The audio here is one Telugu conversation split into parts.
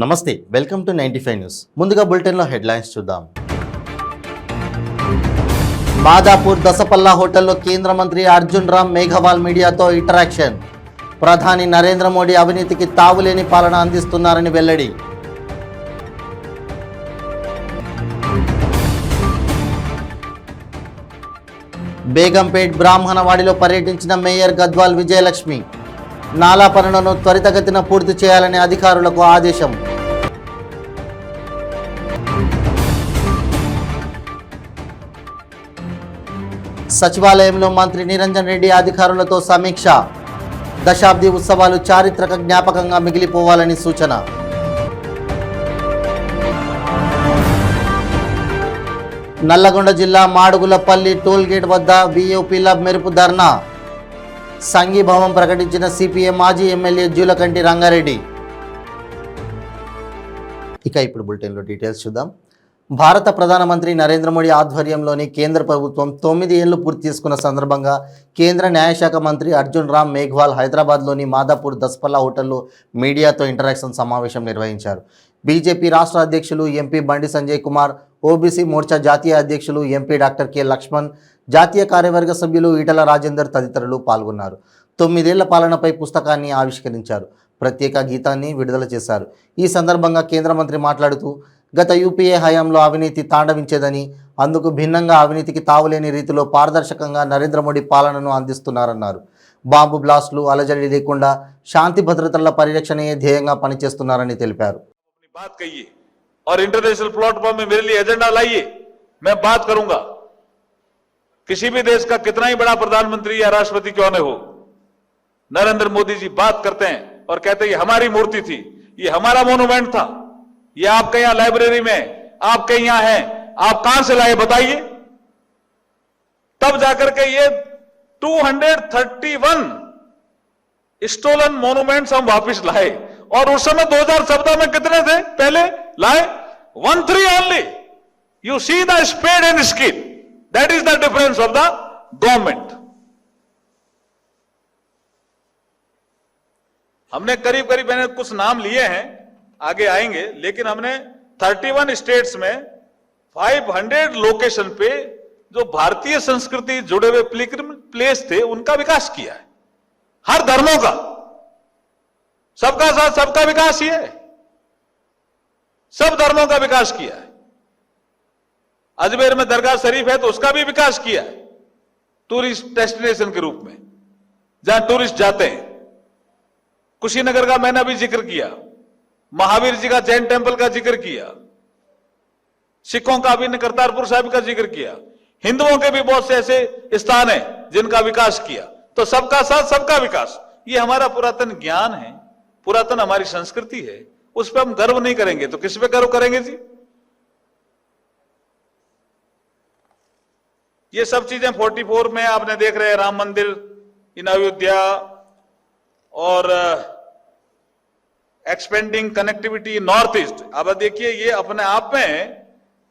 నమస్తే, వెల్కమ్ టు 95 న్యూస్. ముందుగా బులెటిన్లో హెడ్లైన్స్ చూద్దాం. మాదాపూర్ దసపల్లా హోటల్లో కేంద్ర మంత్రి అర్జున్ రామ్ మేఘవాల్ మీడియాతో ఇంటరాక్షన్. ప్రధాని నరేంద్ర మోడీ అవినీతికి తావులేని పాలన అందిస్తున్నారని వెల్లడి. బేగంపేట్ బ్రాహ్మణవాడిలో పర్యటించిన మేయర్ గద్వాల్ విజయలక్ష్మి. నాలా పనులను త్వరితగతిన పూర్తి చేయాలని అధికారులకు ఆదేశం. సచివాలయంలో మంత్రి నిరంజన్ రెడ్డి అధికారులతో సమీక్ష. దశాబ్ది ఉత్సవాలు చారిత్రక జ్ఞాపకంగా మిగిలిపోవాలని సూచన. నల్లగొండ జిల్లా మాడుగులపల్లి టోల్గేట్ వద్ద విఓపీల మెరుపు ధర్నా. సంఘీభావం ప్రకటించిన సిపిఎం మాజీ ఎమ్మెల్యే జూలకంటి రంగారెడ్డి. ఇక ఇప్పుడు బులెటిన్లో డీటెయిల్స్ చూద్దాం. భారత ప్రధానమంత్రి నరేంద్ర మోడీ ఆధ్వర్యంలోని కేంద్ర ప్రభుత్వం 9 ఏళ్లు పూర్తి చేసుకున్న సందర్భంగా కేంద్ర న్యాయశాఖ మంత్రి అర్జున్ రామ్ మేఘవాల్ హైదరాబాద్లోని మాదాపూర్ దసపల్లా హోటల్లో మీడియాతో ఇంటరాక్షన్ సమావేశం నిర్వహించారు. బీజేపీ రాష్ట్ర అధ్యక్షులు ఎంపీ బండి సంజయ్ కుమార్, ఓబీసీ మోర్చా జాతీయ అధ్యక్షులు ఎంపీ డాక్టర్ కె లక్ష్మణ్, జాతీయ కార్యవర్గ సభ్యులు ఈటల రాజేందర్ తదితరులు పాల్గొన్నారు. 9 ఏళ్ల పాలనపై పుస్తకాన్ని ఆవిష్కరించారు. ప్రత్యేక గీతాన్ని విడుదల చేశారు. ఈ సందర్భంగా కేంద్ర మంత్రి మాట్లాడుతూ గత యూపీఏ హయాంలో అవినీతి తాండవించేదని, అందుకు భిన్నంగా అవినీతికి తావులేని రీతిలో పారదర్శకంగా నరేంద్ర మోడీ పాలనను అందిస్తున్నారన్నారు. బాంబు బ్లాస్టులు, అలజడి లేకుండా శాంతి భద్రతల పరిరక్షణయే ధ్యేయంగా పనిచేస్తున్నారని తెలిపారు. और इंटरनेशनल प्लेटफॉर्म में मेरे लिए एजेंडा लाइए, मैं बात करूंगा. किसी भी देश का कितना ही बड़ा प्रधानमंत्री या राष्ट्रपति क्यों न हो, नरेंद्र मोदी जी बात करते हैं और कहते हैं ये हमारी मूर्ति थी, ये हमारा मोन्यूमेंट था, ये आपके यहां लाइब्रेरी में, आपके यहां है, आप कहां से लाए बताइए. तब जाकर के ये 231 स्टोलन मोन्यूमेंट्स हम वापस लाए. और उस समय 2014 में कितने थे पहले लाए? 13 only. You see the spade and skill. That is the difference of the government. हमने करीब करीब मैंने कुछ नाम लिए हैं, आगे आएंगे, लेकिन हमने 31 स्टेट्स में 500 लोकेशन पे जो भारतीय संस्कृति जुड़े हुए प्लेस थे उनका विकास किया है. हर धर्मों का, सबका साथ सबका विकास ही है. सब धर्मों का विकास किया है. अजमेर में दरगाह शरीफ है तो उसका भी विकास किया है टूरिस्ट डेस्टिनेशन के रूप में, जहां टूरिस्ट जाते हैं. कुशीनगर का मैंने भी जिक्र किया, महावीर जी का जैन टेंपल का जिक्र किया, सिखों का भी करतारपुर साहिब का जिक्र किया, हिंदुओं के भी बहुत से ऐसे स्थान हैं जिनका विकास किया. तो सबका साथ सबका विकास, ये हमारा पुरातन ज्ञान है, पुरातन हमारी संस्कृति है. उस पर हम गर्व नहीं करेंगे तो किस पे गर्व करेंगे जी? ये सब चीजें 44 में आपने देख रहे हैं, राम मंदिर इन अयोध्या और एक्सपेंडिंग कनेक्टिविटी नॉर्थ ईस्ट. अब देखिए ये अपने आप में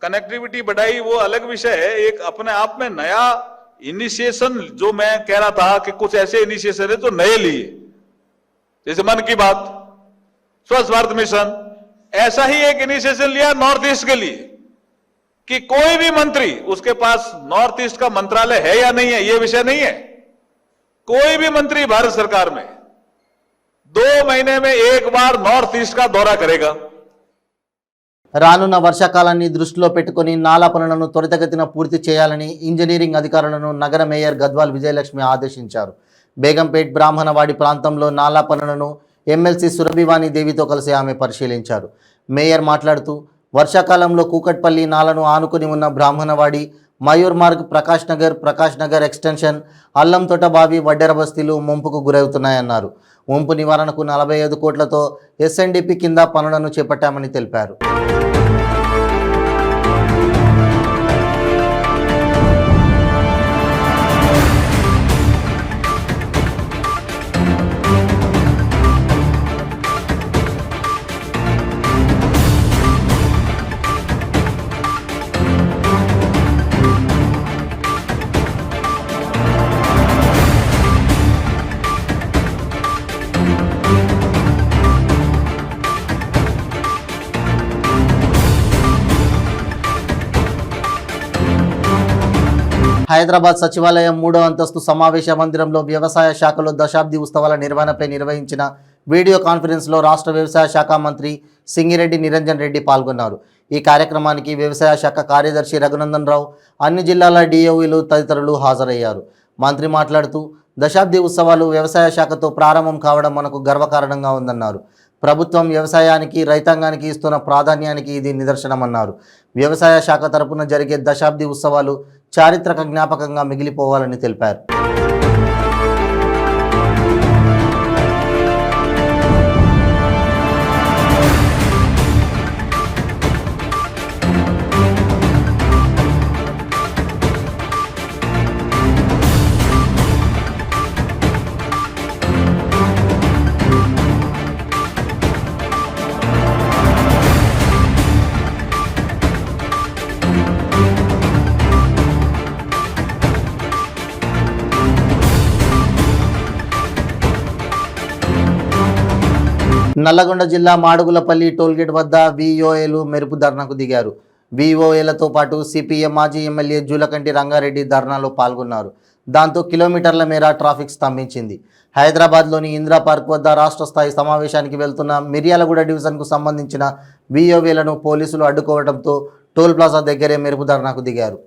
कनेक्टिविटी बढ़ाई वो अलग विषय है, एक अपने आप में नया इनिशिएशन. जो मैं कह रहा था कि कुछ ऐसे इनिशिएशन है जो नए लिए, जैसे मन की बात, स्वच्छ भारत मिशन, ऐसा ही एक इनिशिएशन लिया नॉर्थ ईस्ट के लिए कि कोई भी मंत्री, उसके पास नॉर्थ ईस्ट का मंत्रालय है या नहीं है ये विषय नहीं है. कोई भी मंत्री भारत सरकार में 2 महीने में एक बार नॉर्थ ईस्ट का दौरा करेगा. రానున్న వర్షాకాలాన్ని దృష్టిలో పెట్టుకుని నాలా పనులను త్వరితగతిన పూర్తి చేయాలని ఇంజనీరింగ్ అధికారులను నగర మేయర్ గద్వాల్ విజయలక్ష్మి ఆదేశించారు. బేగంపేట్ బ్రాహ్మణవాడి ప్రాంతంలో నాలా పనులను ఎమ్మెల్సీ సురభివాణి దేవితో కలిసి ఆమె పరిశీలించారు. మేయర్ మాట్లాడుతూ వర్షాకాలంలో కూకట్పల్లి నాలను ఆనుకుని ఉన్న బ్రాహ్మణవాడి, మయూర్ మార్గ్, ప్రకాష్ నగర్ ఎక్స్టెన్షన్, అల్లంతోట బావి, వడ్డెర బస్తీలు ముంపుకు గురవుతున్నాయన్నారు. ముంపు నివారణకు 45 కోట్లతో ఎస్ఎన్డిపి కింద పనులను చేపట్టామని తెలిపారు. హైదరాబాద్ సచివాలయం 3వ అంతస్తు సమావేశ మందిరంలో వ్యవసాయ శాఖలో దశాబ్ది ఉత్సవాల నిర్వహణపై నిర్వహించిన వీడియో కాన్ఫరెన్స్లో రాష్ట్ర వ్యవసాయ శాఖ మంత్రి సింగిరెడ్డి నిరంజన్ రెడ్డి పాల్గొన్నారు. ఈ కార్యక్రమానికి వ్యవసాయ శాఖ కార్యదర్శి రఘునందన్ రావు, అన్ని జిల్లాల డిఓఈలు తదితరులు హాజరయ్యారు. మంత్రి మాట్లాడుతూ దశాబ్ది ఉత్సవాలు వ్యవసాయ శాఖతో ప్రారంభం కావడం మనకు గర్వకారణంగా ఉందన్నారు. ప్రభుత్వం వ్యవసాయానికి రైతాంగానికి ఇస్తున్న ప్రాధాన్యానికి ఇది నిదర్శనమన్నారు. వ్యవసాయ శాఖ తరపున జరిగే దశాబ్ది ఉత్సవాలు చారిత్రక జ్ఞాపకంగా మిగిలిపోవాలని తెలిపారు. నల్లగొండ జిల్లా మాడుగులపల్లి టోల్గేట్ వద్ద విఓఏలు మెరుపు ధర్నాకు దిగారు. విఓఏలతో పాటు సిపిఎం మాజీ ఎమ్మెల్యే జూలకంటి రంగారెడ్డి ధర్నాలో పాల్గొన్నారు. దాంతో కిలోమీటర్ల మేర ట్రాఫిక్ స్తంభించింది. హైదరాబాద్లోని ఇందిరా పార్క్ వద్ద రాష్ట్ర స్థాయి సమావేశానికి వెళ్తున్న మిర్యాలగూడ డివిజన్కు సంబంధించిన విఓఏలను పోలీసులు అడ్డుకోవడంతో టోల్ ప్లాజా దగ్గరే మెరుపు ధర్నాకు దిగారు.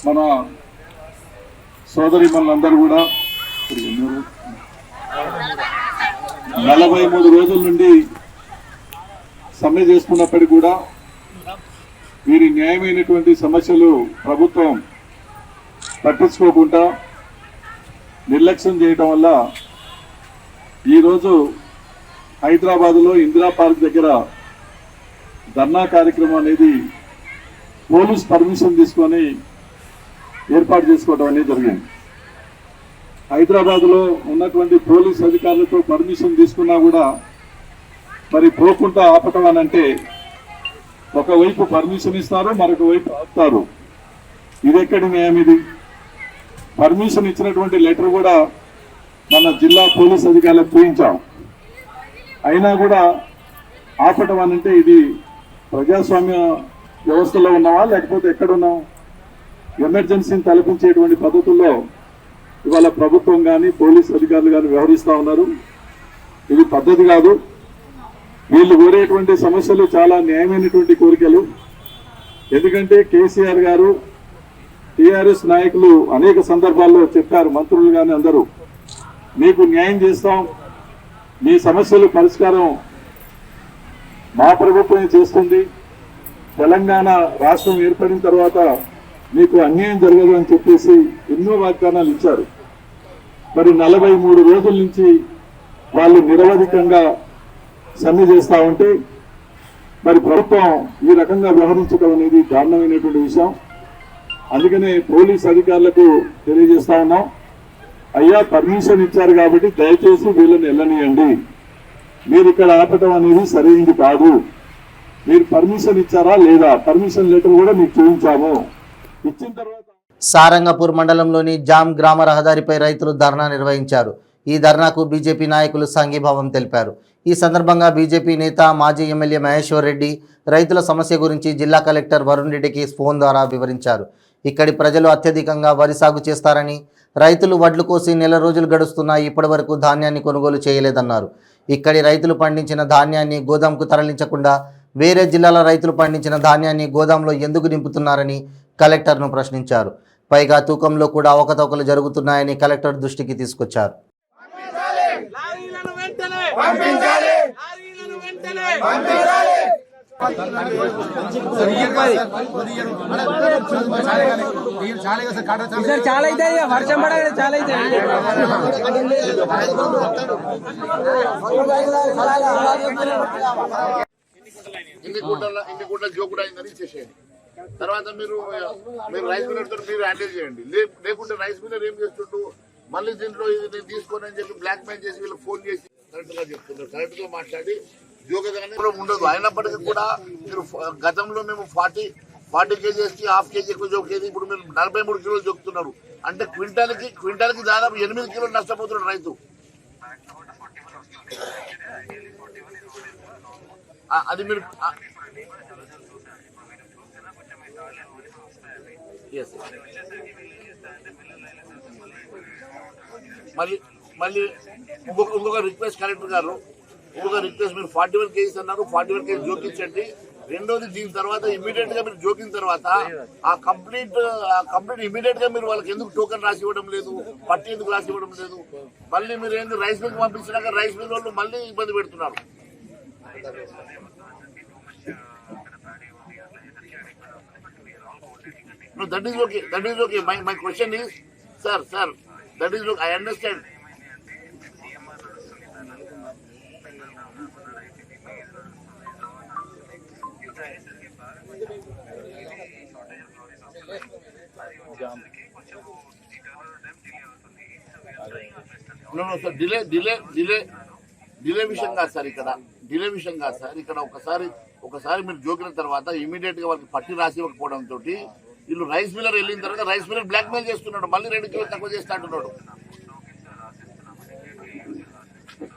మన సోదరి మనందరూ కూడా 43 రోజుల నుండి సమ్మె చేసుకున్నప్పటికీ కూడా వీరి న్యాయమైనటువంటి సమస్యలు ప్రభుత్వం పట్టించుకోకుండా నిర్లక్ష్యం చేయటం వల్ల ఈరోజు హైదరాబాదులో ఇందిరా పార్క్ దగ్గర ధర్నా కార్యక్రమం అనేది పోలీస్ పర్మిషన్ తీసుకొని ఏర్పాటు చేసుకోవడం అనేది జరిగింది. హైదరాబాద్లో ఉన్నటువంటి పోలీస్ అధికారులతో పర్మిషన్ తీసుకున్నా కూడా మరి పోకుండా ఆపటం అని అంటే ఒకవైపు పర్మిషన్ ఇస్తారు, మరొక వైపు ఆపుతారు. ఇది ఎక్కడి న్యాయం? ఇది పర్మిషన్ ఇచ్చినటువంటి లెటర్ కూడా మన జిల్లా పోలీస్ అధికారులకు చూపించాం. అయినా కూడా ఆపటం అని అంటే ఇది ప్రజాస్వామ్య వ్యవస్థలో ఉన్నావా లేకపోతే ఎక్కడున్నాం? ఎమర్జెన్సీని తలపించేటువంటి పద్ధతుల్లో ఇవాళ ప్రభుత్వం కానీ పోలీస్ అధికారులు కానీ వ్యవహరిస్తూ ఉన్నారు. ఇది పద్ధతి కాదు. వీళ్ళు కోరేటువంటి సమస్యలు చాలా న్యాయమైనటువంటి కోరికలు. ఎందుకంటే కేసీఆర్ గారు, టీఆర్ఎస్ నాయకులు అనేక సందర్భాల్లో చెప్పారు, మంత్రులు కానీ అందరూ, మీకు న్యాయం చేస్తాం, మీ సమస్యలు పరిష్కారం మా ప్రభుత్వమే చేస్తుంది, తెలంగాణ రాష్ట్రం ఏర్పడిన తర్వాత మీకు అన్యాయం జరగదు అని చెప్పేసి ఎన్నో వాగ్దానాలు ఇచ్చారు. మరి 43 రోజుల నుంచి వాళ్ళు నిరవధికంగా సమ్మె చేస్తూ ఉంటే మరి ప్రభుత్వం ఈ రకంగా వ్యవహరించడం అనేది దారుణమైనటువంటి విషయం. అందుకనే పోలీస్ అధికారులకు తెలియజేస్తా ఉన్నాం, అయ్యా పర్మిషన్ ఇచ్చారు కాబట్టి దయచేసి వీళ్ళని వెళ్ళనియండి. మీరు ఇక్కడ ఆపటం అనేది సరైనది కాదు. మీరు పర్మిషన్ ఇచ్చారా లేదా? పర్మిషన్ లెటర్ కూడా మీకు చూపించాము. ఇచ్చిన తర్వాత సారంగపూర్ మండలంలోని జామ్ గ్రామ రహదారిపై రైతులు ధర్నా నిర్వహించారు. ఈ ధర్నాకు బీజేపీ నాయకులు సంఘీభావం తెలిపారు. ఈ సందర్భంగా బీజేపీ నేత మాజీ ఎమ్మెల్యే మహేశ్వర్ రెడ్డి రైతుల సమస్య గురించి జిల్లా కలెక్టర్ వరుణ్ రెడ్డికి ఫోన్ ద్వారా వివరించారు. ఇక్కడి ప్రజలు అత్యధికంగా వరి సాగు చేస్తారని, రైతులు వడ్లు కోసి నెల రోజులు గడుస్తున్నా ఇప్పటి వరకు ధాన్యాన్ని కొనుగోలు చేయలేదన్నారు. ఇక్కడి రైతులు పండించిన ధాన్యాన్ని గోదాంకు తరలించకుండా వేరే జిల్లాల రైతులు పండించిన ధాన్యాన్ని గోదాంలో ఎందుకు నింపుతున్నారని కలెక్టర్ను ప్రశ్నించారు. పైగా తూకంలో కూడా అవకతవకలు జరుగుతున్నాయని కలెక్టర్ దృష్టికి తీసుకొచ్చారు. చాలా అయితే వర్షం పడగా చాలా అయితే ఇన్ని గుడ్డలు జోకుడు అయిందని ఇచ్చేసేయండి. తర్వాత మీరు రైస్ మిల్లర్ తో మీరు హ్యాండిల్ చేయండి. లేకుంటే రైస్ మిల్లర్ ఏం చేస్తుంటూ మళ్ళీ దీంట్లో ఇది నేను తీసుకోని అని చెప్పి బ్లాక్ మెయిల్ చేసి వీళ్ళకి ఫోన్ చేసి కరెక్ట్ గా చెప్తున్నారు. కరెక్ట్ గా మాట్లాడి జోగగానే ఉండదు. అయినప్పటికీ కూడా మీరు గతంలో మేము 40 కేజీస్ కి హాఫ్ కేజీ ఎక్కువ జోకేది, ఇప్పుడు మీరు 43 కిలోలు జోకుతున్నారు. అంటే క్వింటాల్కి దాదాపు 8 కిలోలు నష్టపోతున్నాడు రైతు. అది మీరు మళ్ళీ ఇంకొక రిక్వెస్ట్ కలెక్టర్ గారు, ఇంకొక రిక్వెస్ట్, మీరు 41 కేజీస్ అన్నారు, 41 కేజీ జోకించండి. రెండోది దీని తర్వాత ఇమీడియట్ గా మీరు జోకిన తర్వాత ఆ కంప్లీట్ ఇమీడియట్ గా మీరు వాళ్ళకి ఎందుకు టోకెన్ రాసి ఇవ్వడం లేదు, పట్టి ఎందుకు రాసి ఇవ్వడం లేదు? మళ్ళీ మీరు ఏంటి రైస్ మిల్ పంపించినాక రైస్ మిల్ వాళ్ళు మళ్ళీ ఇబ్బంది పెడుతున్నారు. No, that is okay. My question is, sir, that is okay. I understand. No, sir. Delay విషయం కాదు సార్. ఇక్కడ ఒకసారి మీరు జోకిన తర్వాత ఇమీడియట్ గా వాళ్ళకి పట్టి రాసి ఇవ్వకపోవడం తోటి వీళ్ళు రైస్ మిల్లర్ వెళ్ళిన తర్వాత రైస్ మిల్లర్ బ్లాక్ మెయిల్ చేస్తున్నాడు. మళ్ళీ 2 కిలోలు తక్కువ చేస్తా అంటున్నాడు.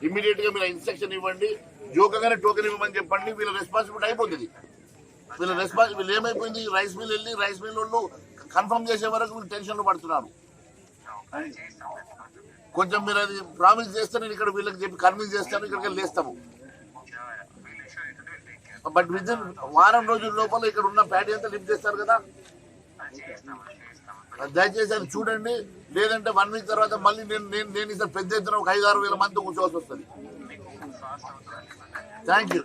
ఇమీడియట్ గా మీరు ఇన్స్ట్రక్షన్ ఇవ్వండి, జోకగానే టోకెన్ ఇవ్వమని చెప్పండి. వీళ్ళ రెస్పాన్సిబిలిటీ అయిపోతుంది. వీళ్ళు ఏమైపోయింది, రైస్ మిల్ వెళ్ళి రైస్ మిల్ వాళ్ళు కన్ఫర్మ్ చేసే వరకు వీళ్ళు టెన్షన్ లో పడుతున్నారు. కొంచెం మీరు అది ప్రామిస్ చేస్తే నేను ఇక్కడ వీళ్ళకి చెప్పి కన్విన్స్ చేస్తాను, ఇక్కడికి వెళ్ళి లేస్తాము. బట్ విదిన్ వారం రోజుల లోపల ఇక్కడ ఉన్న ప్యాడీ అంతా లిఫ్ట్ చేస్తారు కదా. దయచేసి అది చూడండి. లేదంటే 1 వీక్ తర్వాత మళ్ళీ నేను ఇస్తాను పెద్ద ఎత్తున ఒక 5-6 వేల మంది కూర్చోవాల్సి వస్తుంది. Thank you.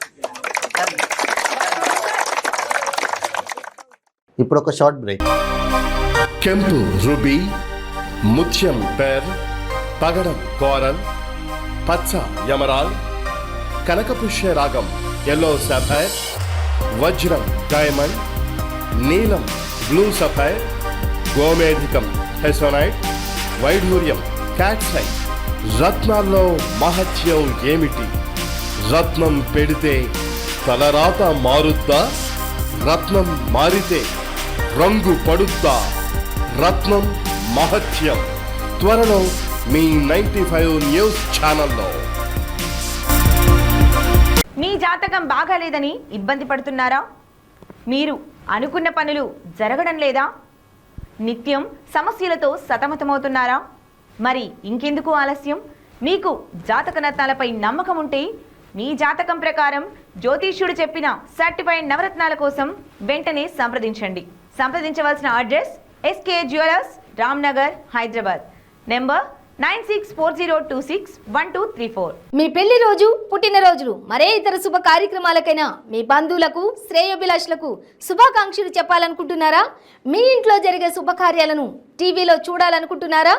ఇప్పుడు ఒక షార్ట్ బ్రేక్. ಕೆಂಪು ರುಬಿ, ಮುತ್ಯಂ ಪೆರ್, పగడం కోరల్, పచ్చ ఎమరాల్, కనకపుష్య రాగం ఎల్లో సఫైర్, వజ్రం డైమండ్, నీలం బ్లూ సఫైర్, గోమేధికం హెసోనైట్, వైఢూర్యం క్యాట్సైట్. రత్నాల్లో మహత్యం ఏమిటి? రత్నం పెడితే తలరాత మారుద్దా? రత్నం మారితే రంగు పడుద్దా? రత్నం మహత్యం త్వరలో మీ 95 న్యూస్ ఛానల్లో. మీ జాతకం బాగాలేదని ఇబ్బంది పడుతున్నారా? మీరు అనుకున్న పనులు జరగడం లేదా? నిత్యం సమస్యలతో సతమతమవుతున్నారా? మరి ఇంకెందుకు ఆలస్యం? మీకు జాతక రత్నాలపై నమ్మకం ఉంటే మీ జాతకం ప్రకారం జ్యోతిష్యుడు చెప్పిన సర్టిఫైడ్ నవరత్నాల కోసం వెంటనే సంప్రదించవలసిన address SK jewellers, Ramnagar, Hyderabad. Number 9640261234. మీ పెళ్లి రోజు, పుట్టినరోజులు, మరే ఇతర శుభ కార్యక్రమాలకైనా మీ బంధువులకు, శ్రేయోభిలాషులకు శుభాకాంక్షలు చెప్పాలనుకుంటున్నారా? మీ ఇంట్లో జరిగే శుభకార్యాలను టీవీలో చూడాలనుకుంటున్నారా?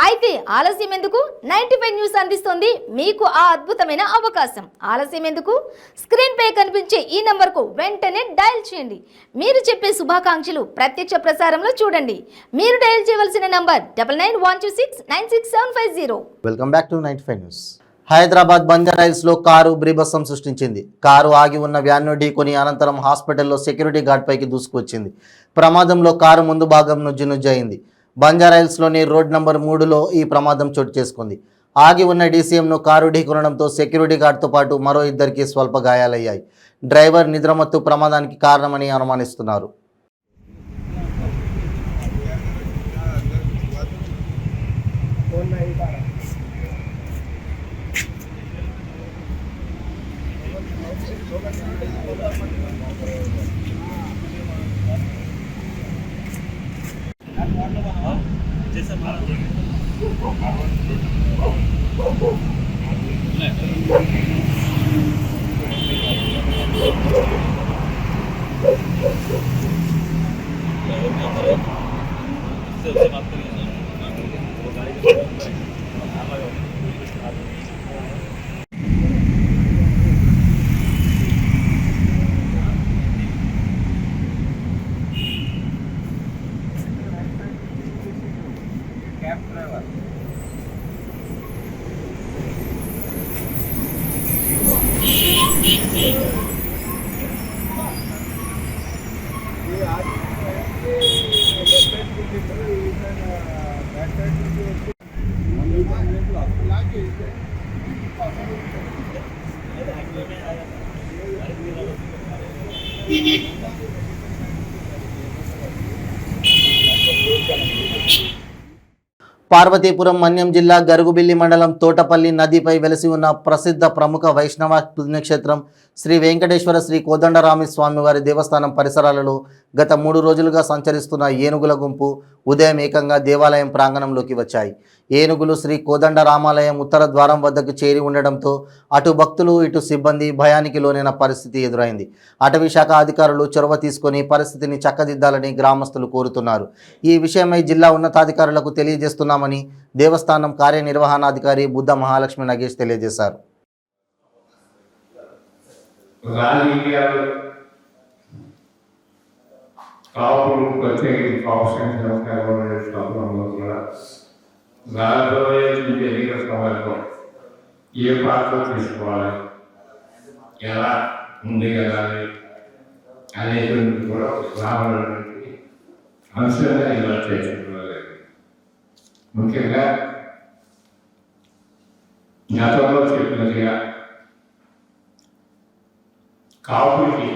అయితే ఆలస్యం ఎందుకు? 95 న్యూస్ అందిస్తోంది మీకు ఆ అద్భుతమైన అవకాశం. ఆలస్యం ఎందుకు? స్క్రీన్ పై కనిపించే ఈ నంబర్కు వెంటనే డయల్ చేయండి. మీరు చెప్పే శుభాకాంక్షలు ప్రత్యక్ష ప్రసారంలో చూడండి. మీరు డయల్ చేయవలసిన number 9912696750. Welcome back to 95 news. Hyderabad బంజారాహిల్స్లో కారు బీభత్సం సృష్టించింది. కారు ఆగి ఉన్న వ్యాన్ను ఢీకొని అనంతరం హాస్పిటల్లో సెక్యూరిటీ గార్డ్ పైకి దూసుకొచ్చింది. ప్రమాదంలో కారు ముందు భాగం నుజ్జునుజ్జయింది. బంజారాహిల్స్లోని రోడ్ నంబర్ 3లో ఈ ప్రమాదం చోటు చేసుకుంది. ఆగి ఉన్న డీసీఎంను కారు ఢీకొనడంతో సెక్యూరిటీ గార్డ్తో పాటు మరో 2కి స్వల్ప గాయాలయ్యాయి. డ్రైవర్ నిద్రమత్తు ప్రమాదానికి కారణమని అనుమానిస్తున్నారు. పార్వతీపురం మన్యం జిల్లా గరుగుబిల్లి మండలం తోటపల్లి నదిపై వెలసి ఉన్న ప్రసిద్ధ ప్రముఖ వైష్ణవ పుణ్యక్షేత్రం శ్రీ వెంకటేశ్వర శ్రీ కోదండరామి స్వామివారి దేవస్థానం పరిసరాలలో గత 3 రోజులుగా సంచరిస్తున్న ఏనుగుల గుంపు ఉదయం ఏకంగా దేవాలయం ప్రాంగణంలోకి వచ్చాయి. ఏనుగులు శ్రీ కోదండరామాలయం ఉత్తర ద్వారం వద్దకు చేరి ఉండడంతో అటు భక్తులు ఇటు సిబ్బంది భయానికి లోనైన పరిస్థితి ఎదురైంది. అటవీ శాఖ అధికారులు చొరవ తీసుకొని పరిస్థితిని చక్కదిద్దాలని గ్రామస్తులు కోరుతున్నారు. ఈ విషయమై జిల్లా ఉన్నతాధికారులకు తెలియజేస్తున్నామని దేవస్థానం కార్యనిర్వహణాధికారి బుద్ధ మహాలక్ష్మి నగేష్ తెలియజేశారు. రాజకీయాలు కాపులు ప్రత్యేకించి రాబోయే ఎన్నికల సమయంలో ఏ పాత్ర తీసుకోవాలి, ఎలా ముందుకెళ్ళాలి అనేటువంటి కూడా రావాలనేటువంటి అంశంగా ఇలా చేర్చుకోలేదు. ముఖ్యంగా గతంలో చెప్పినట్టుగా కాపులకి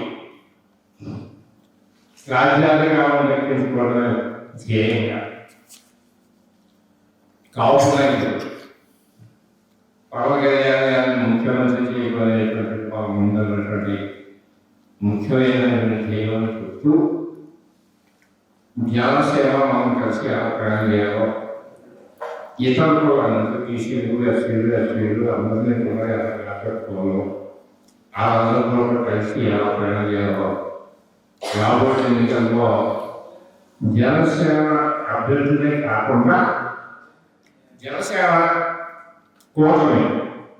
రాజ్యాంగం దక్కించుకోవడమే ధ్యేయంగా కాపు నాయకులు పవన్ కళ్యాణ్ గారిని ముఖ్యమంత్రి చేయబోయేటువంటి ముందున్నటువంటి ముఖ్యమైనటువంటి ధ్యేయం చెప్తూ జనసేవ మనం కలిసి ప్రయాణం చేయాలో ఇతరులు అందరూ ఈసీలు ఎస్సీలు అందరినీ కూడా ఎలా పెట్టుకోవాలో ఆ అందరితో కలిసి ఎలా ప్రయాణం చేయాలో రాబోయే ఎన్నికల్లో జనసేన అభ్యర్థులే కాకుండా జనసేన కూటమి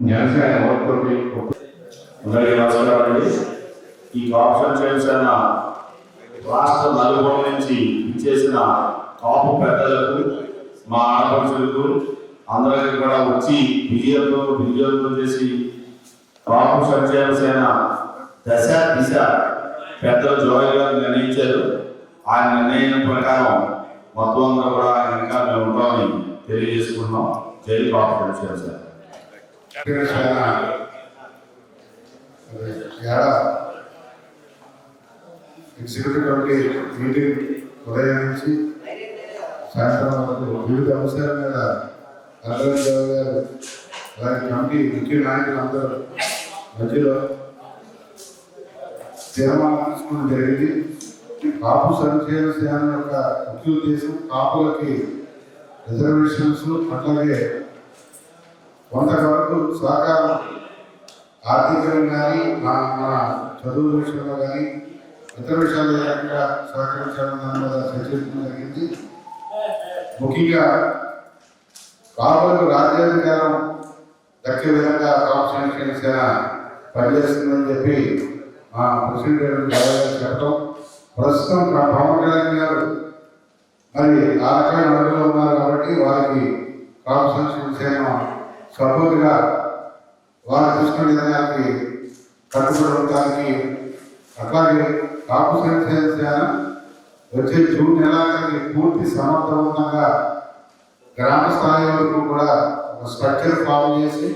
జనసేన ఓట్లకి అందరికీ నమస్కారం. ఈ కాపు జనసేన రాష్ట్ర నలుగురు నుంచి ఇచ్చేసిన కాపు పెద్దలకు మా ఆడపడుచులకు అందరికీ కూడా వచ్చి విజయంతో చేసి కాపు జనసేన దశ దిశ పెద్దలు జోయ్ గారు నిర్ణయించారు. ఆయన నిర్ణయం ప్రకారం మొత్తం అందరూ కూడా ఇంకా మేము ఉంటామని తెలియజేసుకున్నాం. జై కాపు జనసేన. ఎగ్జిక్యూటివ్ కమిటీ మీటింగ్ ఉదయం నుంచి సాయంత్రం వరకు వివిధ అంశాల మీద నారాయణరావు గారు అలాగే కమిటీ ముఖ్య నాయకులు అందరూ మధ్యలో తీర్మానం తీసుకోవడం జరిగింది. కాపు సంక్షేమ సేన యొక్క ముఖ్య ఉద్దేశం కాపులకి రిజర్వేషన్స్ అట్లాగే కొంతవరకు సహకారం ఆర్థికంగా కానీ మన చదువు విషయంలో కానీ ఇతర విషయాలు ఏకంగా సహకరించడం దాని మీద చర్చించడం జరిగింది. ముఖ్యంగా కాపులకు రాజ్యాధికారం దక్కే విధంగా కాపు సంక్షేమ సేన పనిచేస్తుందని చెప్పి మా ప్రెసిడెంట్ చెప్పడం. ప్రస్తుతం పవన్ కళ్యాణ్ గారు మరి ఆ రకమైన అడుగులో ఉన్నారు కాబట్టి వారికి కాపు సంక్షేమ సేన సపోర్ట్గా వారు తీసుకున్న నిర్ణయానికి కట్టుబడి ఉండడానికి అట్లాగే కాపు సంక్షేమ సేన వచ్చే జూన్ నెలాఖరికి పూర్తి సమర్థవంతంగా గ్రామ స్థాయి వరకు కూడా ఒక స్ట్రక్చర్ ఫామ్ చేసి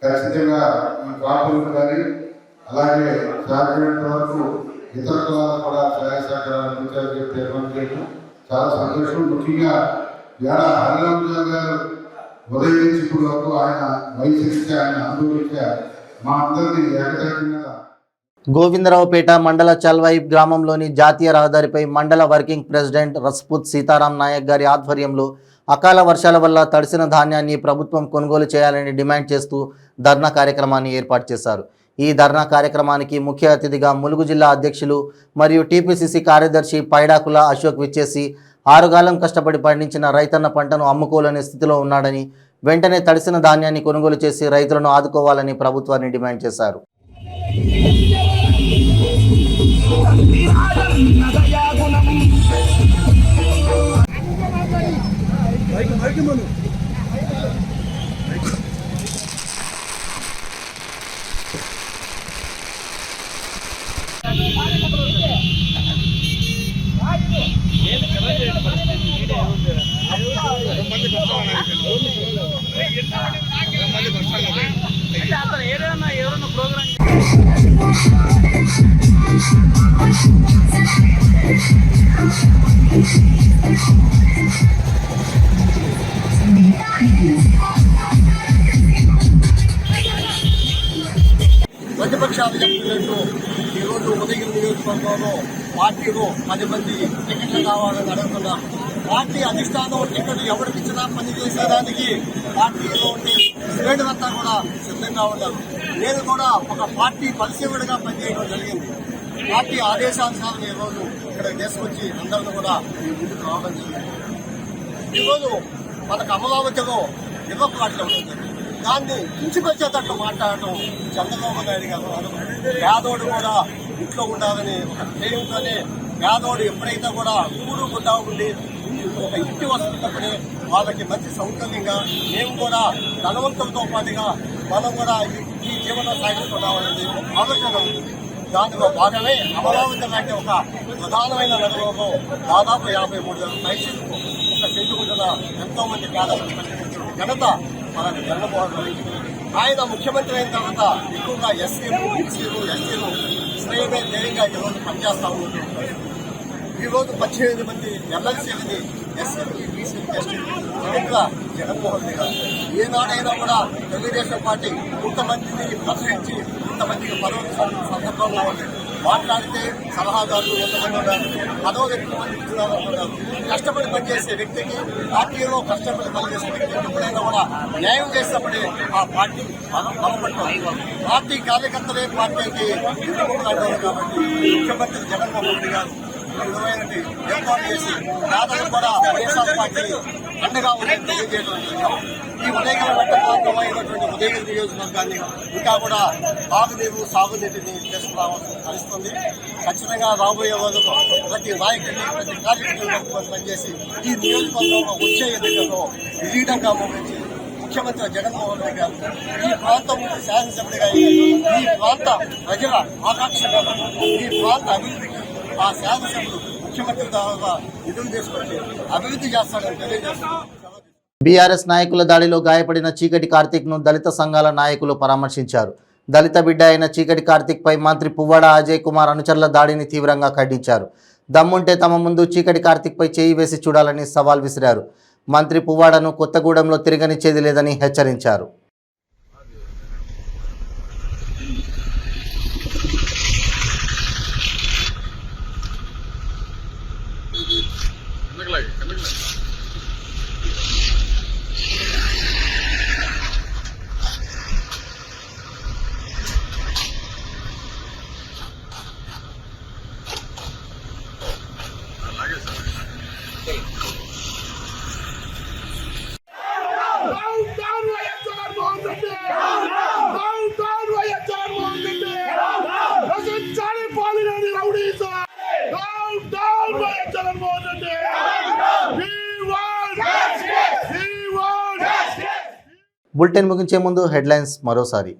ఖచ్చితంగా ఈ కాపులకు కానీ అలాగే సాధ్యమైనంత వరకు ఇతర కులాలకు కూడా సహాయ సహకారాలు అందించాలని చెప్పి తీర్మానం చేయడం చాలా సంతోషం. ముఖ్యంగా ఏడా హరిరామ్ గారు ఉదయం నుంచి ఇప్పుడు వరకు ఆయన వయసు ఆయన అనుభవించా మా అందరినీ ఏకదాటిగా గోవిందరావుపేట మండల చల్వాయి గ్రామంలోని జాతీయ రహదారిపై మండల వర్కింగ్ ప్రెసిడెంట్ రస్పూత్ సీతారాం నాయక్ గారి ఆధ్వర్యంలో అకాల వర్షాల వల్ల తడిసిన ధాన్యాన్ని ప్రభుత్వం కొనుగోలు చేయాలని డిమాండ్ చేస్తూ ధర్నా కార్యక్రమాన్ని ఏర్పాటు చేశారు. ఈ ధర్నా కార్యక్రమానికి ముఖ్య అతిథిగా ములుగు జిల్లా అధ్యక్షులు మరియు టీపీసీసీ కార్యదర్శి పైడాకుల అశోక్ విచ్చేసి 6 కాలం కష్టపడి పండించిన రైతన్న పంటను అమ్ముకోలేని స్థితిలో ఉన్నాడని, వెంటనే తడిసిన ధాన్యాన్ని కొనుగోలు చేసి రైతులను ఆదుకోవాలని ప్రభుత్వాన్ని డిమాండ్ చేశారు. ఏది ప్రతిపక్షాలు చెప్తున్నట్టు ఈరోజు ఉదయం నియోజకవర్గంలో పార్టీలో 10 మంది టికెట్లు కావాలని అడుగుతున్నారు. పార్టీ అధిష్టానం టికెట్ ఎవరికి ఇచ్చినా పనిచేసేదానికి పార్టీలో ఉండే శ్రేణులంతా కూడా సిద్ధంగా ఉన్నారు. నేను కూడా ఒక పార్టీ పరిశీలకుడిగా పనిచేయడం జరిగింది. పార్టీ ఆదేశానుసారం ఈరోజు ఇక్కడ తీసుకొచ్చి అందరిని కూడా ముందుకు రావడం జరిగింది. ఈరోజు మనకు అమరావతిలో యువకులాటం ఉంటుంది. దాన్ని కించిపరిచేటట్లు మాట్లాడటం చంద్రబాబు నాయుడు గారు. పేదోడు కూడా ఇంట్లో ఉండాలని ఒక ధ్యేయంతోనే పేదోడు ఎప్పుడైతే కూడా ఊరు గుడ్డా ఉండి ఒక ఇంటి వస్తున్నప్పుడే వాళ్ళకి మంచి సౌకర్యంగా మేము కూడా ధనవంతులతో పాటుగా మనం కూడా ఈ జీవనం సాగిస్తున్నామనేది ఆలోచన ఉంటుంది. దానిలో భాగమే అమరావతి లాంటి ఒక ప్రధానమైన నగరంలో దాదాపు 53,000 పైసలు ఒక చెట్టుకుంటున్న ఎంతో మంది పేదలకు పనిచేసిన ఘనత మనకు జగన్మోహన్ రెడ్డి. ఆయన ముఖ్యమంత్రి అయిన తర్వాత ఎక్కువగా ఎస్సీలు, బీసీలు, ఎస్టీలు శ్రేయమే ధైర్యంగా ఈరోజు పనిచేస్తా ఉంటున్నారు. ఈరోజు 18 మంది ఎమ్మెల్సీలని ఎస్సీలు, బీసీలు, ఎస్టీలు ధైర్యంగా జగన్మోహన్ రెడ్డి గారు. ఏనాడైనా కూడా తెలుగుదేశం పార్టీ ఇంతమందిని ప్రోత్సహించి ఇంతమందికి పదవులు సందర్భంగా మాట్లాడితే సలహాదారులు ఎంతమంది ఉన్నారు, పదవులు ఎంతమంది ఇస్తున్నారు. కష్టపడి పనిచేసే వ్యక్తికి, పార్టీలో కష్టపడి పనిచేసే వ్యక్తికి ఎప్పుడైనా కూడా న్యాయం చేసినప్పుడే ఆ పార్టీ బలపడుతుంది. పార్టీ కార్యకర్తలే పార్టీకి ఎదుర్కొంటున్నారు. కాబట్టి ముఖ్యమంత్రి జగన్మోహన్ రెడ్డి గారు విధమైనటువంటి ఏర్పాటు చేసి పేదలకు కూడా వైఎస్ఆర్ పార్టీ అండగా ఉందని తెలియజేయడం. ఈ ఉదయగిరి వెంట ప్రాంతమైనటువంటి ఉదయగిరి నియోజకవర్గాన్ని ఇంకా కూడా తాగునీరు, సాగునీటిని తీసుకురావాల్సి పరిస్థితుంది. ఖచ్చితంగా రాబోయే రోజుల్లో ప్రతి నాయకుడిని, ప్రతి కార్యకర్తలు పనిచేసి ఈ నియోజకవర్గంలో వచ్చే ఎన్నికల్లో విలీనంగా మోగించి ముఖ్యమంత్రి జగన్మోహన్ రెడ్డి గారు ఈ ప్రాంతం శాసనసభ్యుడిగా ఈ ప్రాంత ప్రజల ఆకాంక్షగా ఈ ప్రాంత అభివృద్ధికి ఆ శాసనసభ్యులు ముఖ్యమంత్రి ద్వారా నిధులు తీసుకొచ్చి అభివృద్ధి చేస్తాడని తెలియజేస్తున్నారు. బీఆర్ఎస్ నాయకుల దాడిలో గాయపడిన చీకటి కార్తిక్ను దళిత సంఘాల నాయకులు పరామర్శించారు. దళిత బిడ్డ అయిన చీకటి కార్తిక్పై మంత్రి పువ్వాడ అజయ్ కుమార్ అనుచరుల దాడిని తీవ్రంగా ఖండించారు. దమ్ముంటే తమ ముందు చీకటి కార్తిక్పై చేయి వేసి చూడాలని సవాల్ విసిరారు. మంత్రి పువ్వాడను కొత్తగూడెంలో తిరగనిచ్చేది లేదని హెచ్చరించారు. బులెటిన్ ముగించే ముందు హెడ్లైన్స్ మరోసారి.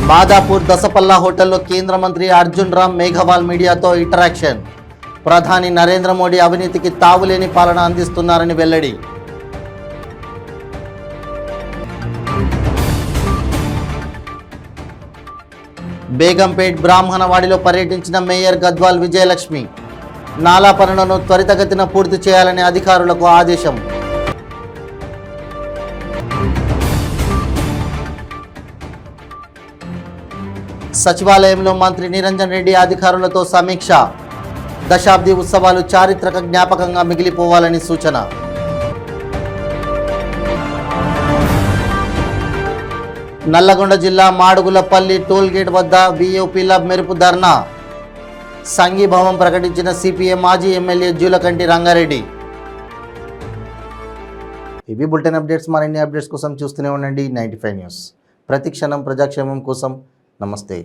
మాదాపూర్ దసపల్లా హోటల్లో కేంద్ర మంత్రి అర్జున్ రామ్ మేఘవాల్ మీడియాతో ఇంటరాక్షన్. ప్రధాని నరేంద్ర మోడీ అవినీతికి తావులేని పాలన అందిస్తున్నారని వెల్లడి. బేగంపేట్ బ్రాహ్మణవాడిలో పర్యటించిన మేయర్ గద్వాల్ విజయలక్ష్మి. నాలా పనులను త్వరితగతిన పూర్తి చేయాలని అధికారులకు ఆదేశం. సచివాలయంలో మంత్రి నిరంజన్ రెడ్డి అధికారులతో సమీక్ష. దశాబ్ది ఉత్సవాలు చారిత్రక జ్ఞాపకంగా మిగిలిపోవాలని సూచన. నల్లగొండ జిల్లా మాడుగులపల్లి టోల్గేట్ వద్ద బీఓపీల మెరుపు ధర్నా. సంఘీభావం ప్రకటించిన సిపిఎం మాజీ ఎమ్మెల్యే జూలకంటి రంగారెడ్డి. ఇవి బులెటిన్ అప్డేట్స్. మరిన్ని అప్డేట్స్ కోసం చూస్తూనే ఉండండి 95 న్యూస్. ప్రతి క్షణం ప్రజాక్షేమం కోసం. నమస్తే.